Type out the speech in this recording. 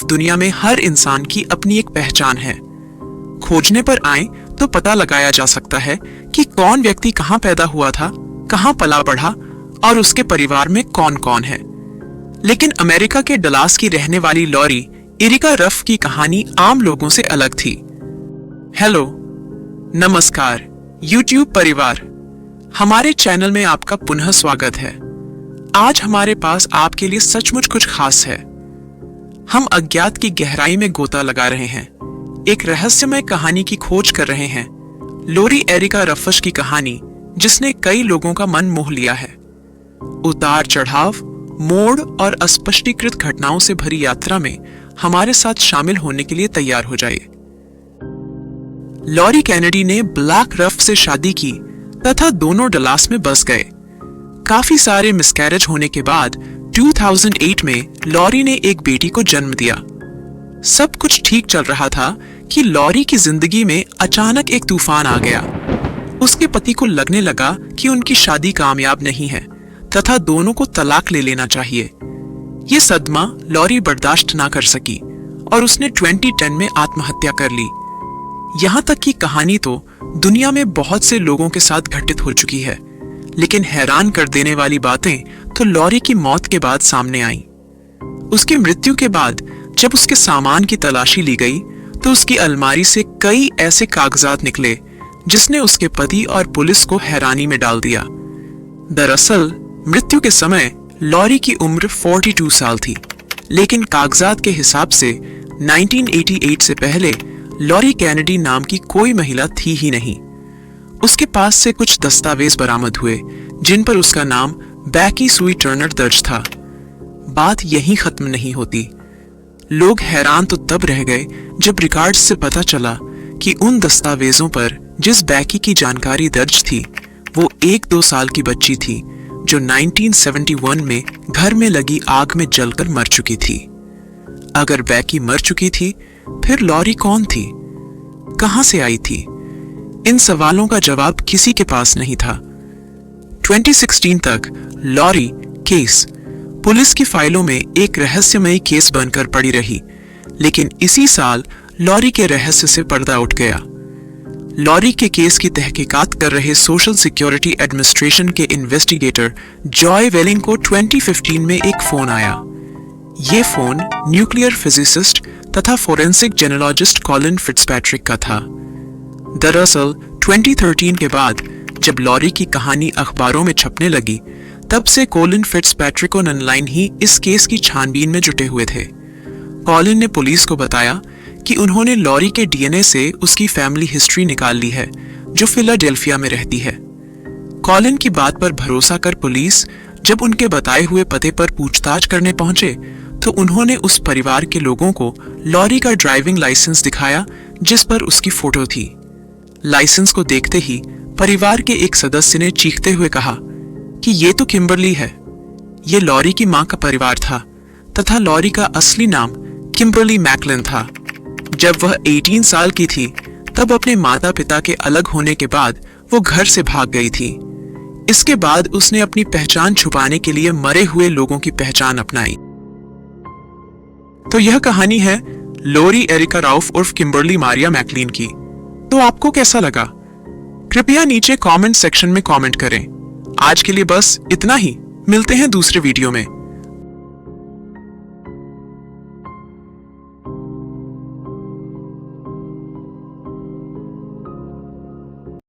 दुनिया में हर इंसान की अपनी एक पहचान है। खोजने पर आए तो पता लगाया जा सकता है कि कौन व्यक्ति कहाँ पैदा हुआ था, कहाँ पला बढ़ा और उसके परिवार में कौन कौन है। लेकिन अमेरिका के डलास की रहने वाली लॉरी एरिका रफ की कहानी आम लोगों से अलग थी। हेलो, नमस्कार YouTube परिवार, हमारे चैनल में आपका पुनः स्वागत है। आज हमारे पास आपके लिए सचमुच कुछ खास है। हम अज्ञात की गहराई में गोता लगा रहे हैं, एक रहस्यमय कहानी की खोज कर रहे हैं। लॉरी एरिका रफश की कहानी जिसने कई लोगों का मन मोह लिया है। उतार चढ़ाव, मोड़ और अस्पष्टीकृत घटनाओं से भरी यात्रा में हमारे साथ शामिल होने के लिए तैयार हो जाइए। लॉरी कैनेडी ने ब्लैक रफ से शादी की तथा दोनों डलास में बस गए। काफी सारे मिसकैरेज होने के बाद 2008 में लॉरी ने एक बेटी को जन्म दिया। सब कुछ ठीक चल रहा था कि लॉरी की जिंदगी में अचानक एक तूफान आ गया। उसके पति को लगने लगा कि उनकी शादी कामयाब नहीं है तथा दोनों को तलाक ले लेना चाहिए। ये सदमा लॉरी बर्दाश्त ना कर सकी और उसने 2010 में आत्महत्या कर ली। यहाँ तक की कहानी तो दुनिया में बहुत से लोगों के साथ घटित हो चुकी है, लेकिन हैरान कर देने वाली बातें तो लॉरी की मौत के बाद सामने आईं। उसकी मृत्यु के बाद जब उसके सामान की तलाशी ली गई तो उसकी अलमारी से कई ऐसे कागजात निकले जिसने उसके पति और पुलिस को हैरानी में डाल दिया। दरअसल मृत्यु के समय लॉरी की उम्र 42 साल थी, लेकिन कागजात के हिसाब से 1988 से पहले लॉरी कैनेडी नाम की कोई महिला थी ही नहीं। उसके पास से कुछ दस्तावेज बरामद हुए जिन पर उसका नाम बैकी सुई टर्नर दर्ज था। बात यहीं खत्म नहीं होती। लोग हैरान तो तब रह गए जब रिकॉर्ड्स से पता चला कि उन दस्तावेजों पर जिस बैकी की जानकारी दर्ज थी वो 1-2 साल की बच्ची थी जो 1971 में घर में लगी आग में जलकर मर चुकी थी। अगर बैकी मर चुकी थी, फिर लॉरी कौन थी, कहां से आई थी? इन सवालों का जवाब किसी के पास नहीं था। 2016 तक लॉरी केस पुलिस की फाइलों में एक रहस्यमयी केस बनकर पड़ी रही, लेकिन इसी साल लॉरी के रहस्य से पर्दा उठ गया। लॉरी के केस की तहकीकात कर रहे सोशल सिक्योरिटी एडमिनिस्ट्रेशन के इन्वेस्टिगेटर जॉय वेलिंग को 2015 में एक फोन आया। ये फोन न्यूक्लियर फिजिसिस्ट तथा फोरेंसिक जेनेलॉजिस्ट कॉलिन फिट्जपैट्रिक का था। दरअसल 2013 के बाद जब लॉरी की कहानी अखबारों में छपने लगी, तब से कॉलिन फिट्जपैट्रिक और ऑनलाइन ही इस केस की छानबीन में जुटे हुए थे। कॉलिन ने पुलिस को बताया कि उन्होंने लॉरी के डीएनए से उसकी फैमिली हिस्ट्री निकाल ली है जो फिलाडेल्फिया में रहती है। कॉलिन की बात पर भरोसा कर पुलिस जब उनके बताए हुए पते पर पूछताछ करने पहुंचे तो उन्होंने उस परिवार के लोगों को लॉरी का ड्राइविंग लाइसेंस दिखाया जिस पर उसकी फोटो थी। लाइसेंस को देखते ही परिवार के एक सदस्य ने चीखते हुए कहा कि ये तो किम्बरली है। ये लॉरी की मां का परिवार था तथा लॉरी का असली नाम किम्बरली मैकलिन था। जब वह 18 साल की थी तब अपने माता पिता के अलग होने के बाद वो घर से भाग गई थी। इसके बाद उसने अपनी पहचान छुपाने के लिए मरे हुए लोगों की पहचान अपनाई। तो यह कहानी है लॉरी एरिका रफ उर्फ किम्बरली मारिया मैकलिन की। तो आपको कैसा लगा? कृपया नीचे कमेंट सेक्शन में कमेंट करें। आज के लिए बस इतना ही। मिलते हैं दूसरे वीडियो में।